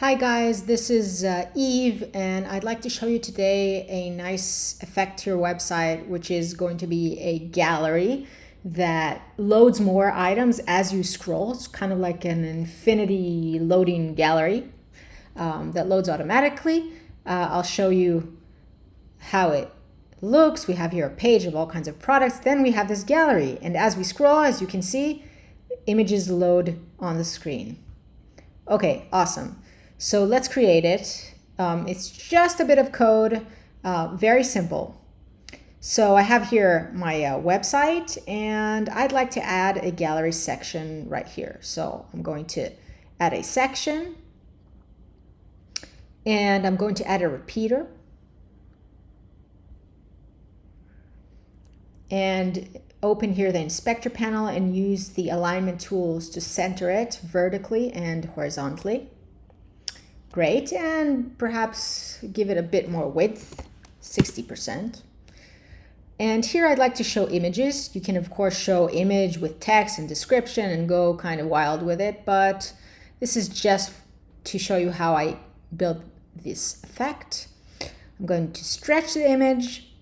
Hi guys, this is Eve, and I'd like to show you today a nice effect to your website, which is going to be a gallery that loads more items as you scroll. It's kind of like an infinity loading gallery that loads automatically. I'll show you how it looks. We have here a page of all kinds of products. Then we have this gallery, and as we scroll, as you can see, images load on the screen. Okay, awesome. So let's create it. It's just a bit of code, very simple. So I have here my website, and I'd like to add a gallery section right here. So I'm going to add a section, and I'm going to add a repeater. And open here the inspector panel and use the alignment tools to center it vertically and horizontally. Great, and perhaps give it a bit more width, 60%. And here I'd like to show images. You can of course show image with text and description and go kind of wild with it, but this is just to show you how I built this effect. I'm going to stretch the image.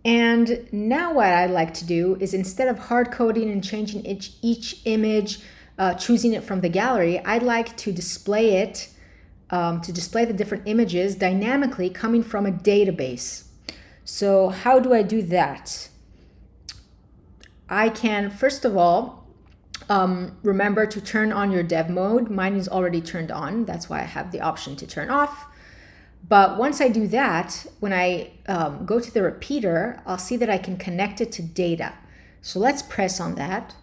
And now what I'd like to do is, instead of hard coding and changing each image, choosing it from the gallery, I'd like to display it, to display the different images dynamically coming from a database. So how do I do that? I can, first of all, remember to turn on your dev mode. Mine is already turned on. That's why I have the option to turn off. But once I do that, when I go to the repeater, I'll see that I can connect it to data. So let's press on that.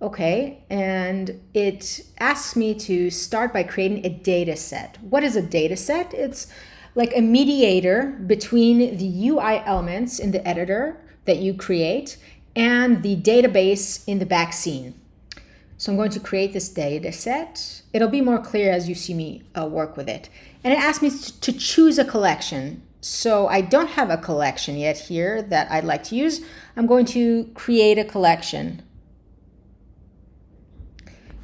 Okay, and it asks me to start by creating a data set. What is a data set? It's like a mediator between the UI elements in the editor that you create and the database in the back scene. So I'm going to create this data set. It'll be more clear as you see me work with it. And it asks me to choose a collection. So I don't have a collection yet here that I'd like to use. I'm going to create a collection.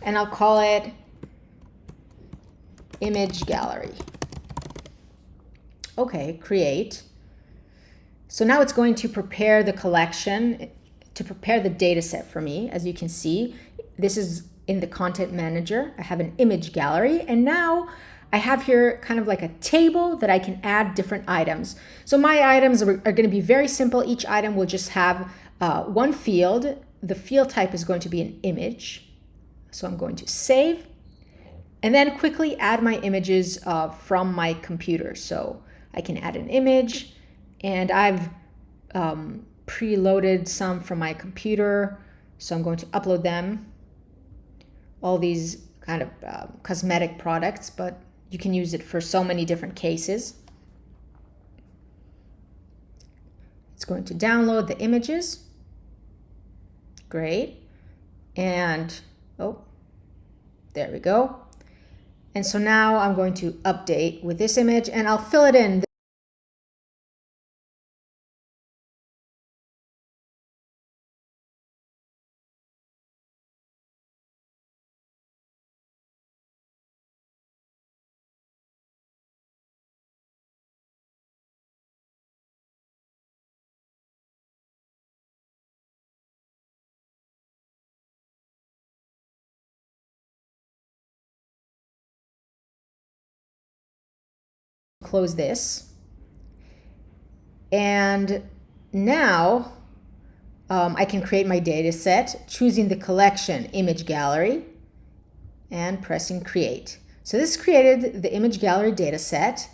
And I'll call it image gallery. Okay, create. So now it's going to prepare the collection, to prepare the data set for me. As you can see, this is in the content manager. I have an image gallery, and now I have here kind of like a table that I can add different items. So my items are going to be very simple. Each item will just have one field. The field type is going to be an image. So I'm going to save and then quickly add my images from my computer. So I can add an image, and I've preloaded some from my computer. So I'm going to upload them. All these kind of cosmetic products, but you can use it for so many different cases. It's going to download the images. Great. And oh, there we go. And so now I'm going to update with this image, and I'll fill it in. Close this. And now I can create my data set, choosing the collection image gallery and pressing create. So this created the image gallery data set.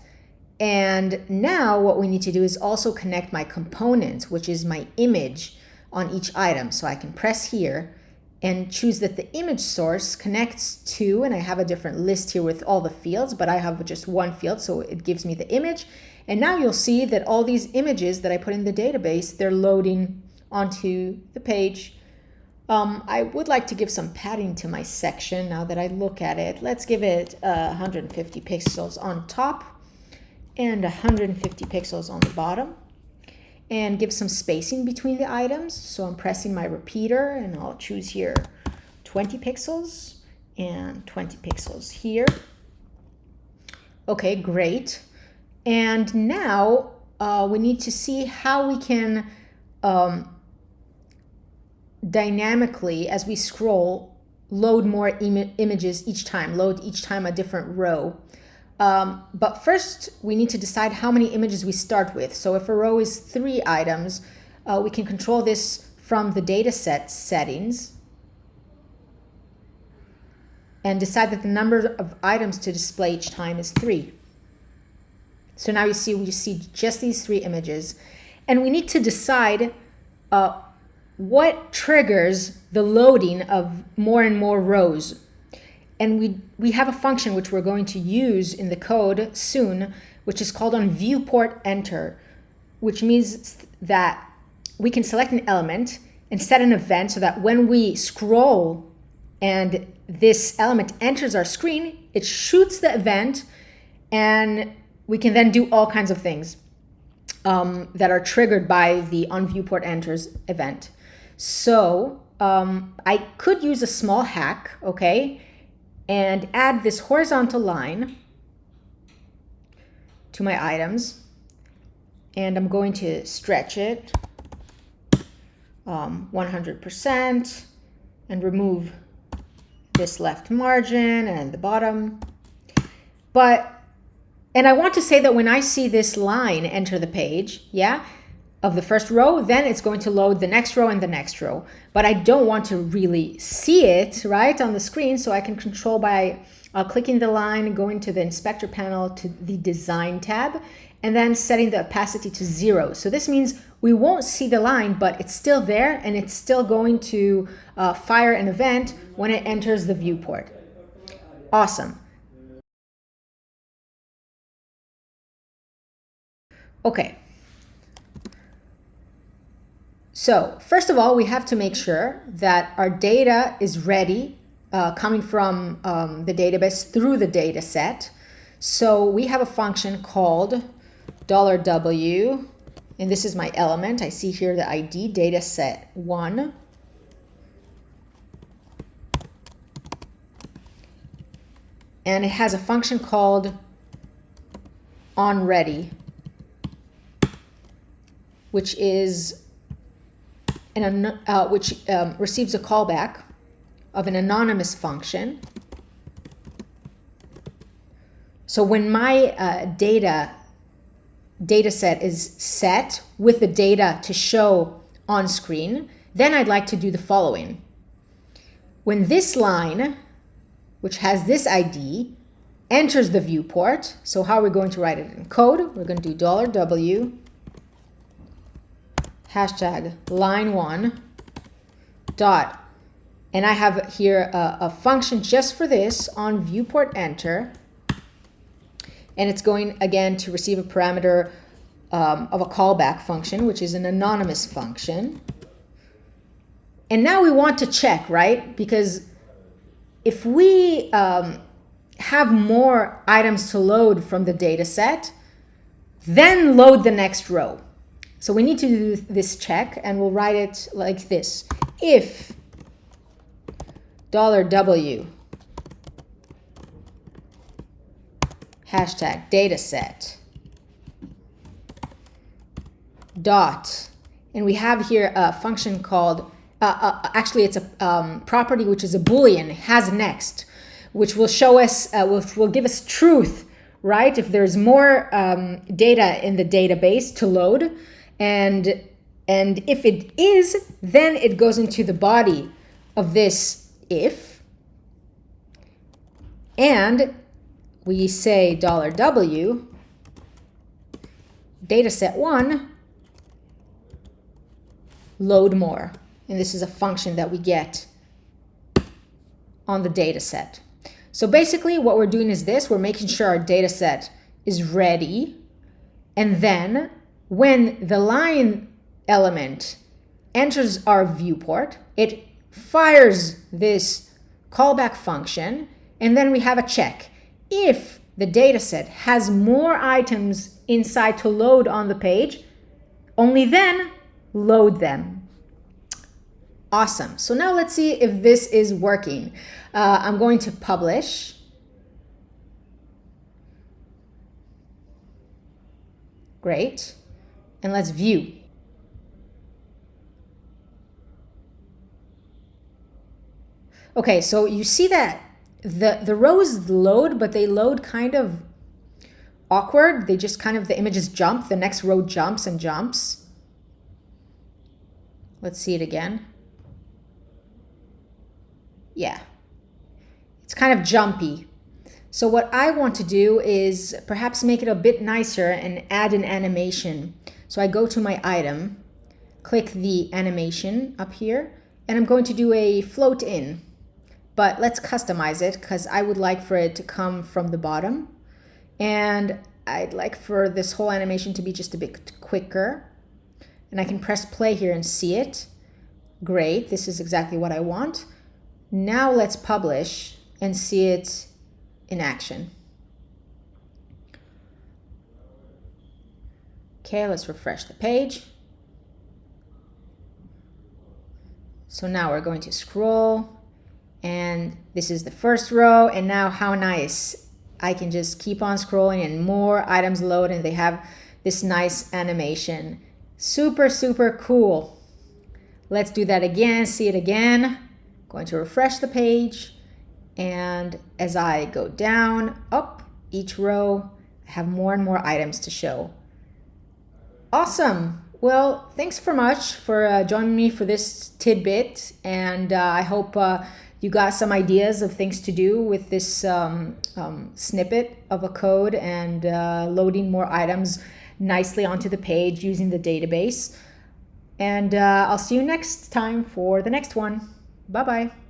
And now what we need to do is also connect my component, which is my image on each item. So I can press here and choose that the image source connects to, and I have a different list here with all the fields, but I have just one field, so it gives me the image. And now you'll see that all these images that I put in the database, they're loading onto the page. I would like to give some padding to my section now that I look at it. Let's give it 150 pixels on top and 150 pixels on the bottom, and give some spacing between the items. So I'm pressing my repeater, and I'll choose here 20 pixels and 20 pixels here. Okay, great. And now we need to see how we can dynamically, as we scroll, load more images each time, load each time a different row. But first, we need to decide how many images we start with. So if a row is 3 items, we can control this from the dataset settings and decide that the number of items to display each time is 3. So now we see just these 3 images. And we need to decide what triggers the loading of more and more rows. And we have a function which we're going to use in the code soon, which is called on viewport enter, which means that we can select an element and set an event so that when we scroll and this element enters our screen, it shoots the event, and we can then do all kinds of things that are triggered by the on viewport enters event. So I could use a small hack, okay, and add this horizontal line to my items, and I'm going to stretch it 100% and remove this left margin and the bottom. And I want to say that when I see this line enter the page, of the first row, then it's going to load the next row and the next row. But I don't want to really see it, right, on the screen, so I can control by clicking the line, going to the inspector panel to the design tab, and then setting the opacity to 0. So this means we won't see the line, but it's still there, and it's still going to fire an event when it enters the viewport. Awesome. Okay. So first of all, we have to make sure that our data is ready, coming from the database through the data set. So we have a function called $W, and this is my element. I see here the ID, dataset1. And it has a function called onReady, which is receives a callback of an anonymous function. So when my data set is set with the data to show on screen, then I'd like to do the following. When this line, which has this ID, enters the viewport, so how are we going to write it in code? We're going to do $W hashtag line1 dot, and I have here a function just for this on viewport enter, and it's going again to receive a parameter of a callback function, which is an anonymous function. And now we want to check, right? Because if we have more items to load from the data set, then load the next row. So we need to do this check, and we'll write it like this. If $W hashtag dataset dot, and we have here a function called, actually it's a property which is a Boolean, has next, which will show us, which will give us truth, right? If there's more data in the database to load, and if it is, then it goes into the body of this if, and we say $W dataset1 load more, and this is a function that we get on the data set. So basically what we're doing is this: we're making sure our data set is ready, and then when the line element enters our viewport, it fires this callback function, and then we have a check. If the dataset has more items inside to load on the page, only then load them. Awesome. So now let's see if this is working. I'm going to publish. Great. And let's view. Okay, so you see that the rows load, but they load kind of awkward. They just kind of, the images jump. The next row jumps and jumps. Let's see it again. Yeah. It's kind of jumpy. So what I want to do is perhaps make it a bit nicer and add an animation. So I go to my item, click the animation up here, and I'm going to do a float in. But let's customize it because I would like for it to come from the bottom. And I'd like for this whole animation to be just a bit quicker. And I can press play here and see it. Great, this is exactly what I want. Now let's publish and see it in action. Okay, let's refresh the page. So now we're going to scroll, and this is the first row, and now how nice. I can just keep on scrolling and more items load, and they have this nice animation. Super, super cool. Let's do that again, see it again. Going to refresh the page, and as I go down, up each row, I have more and more items to show. Awesome. Well, thanks so much for joining me for this tidbit, and I hope you got some ideas of things to do with this snippet of a code and loading more items nicely onto the page using the database. And I'll see you next time for the next one. Bye-bye.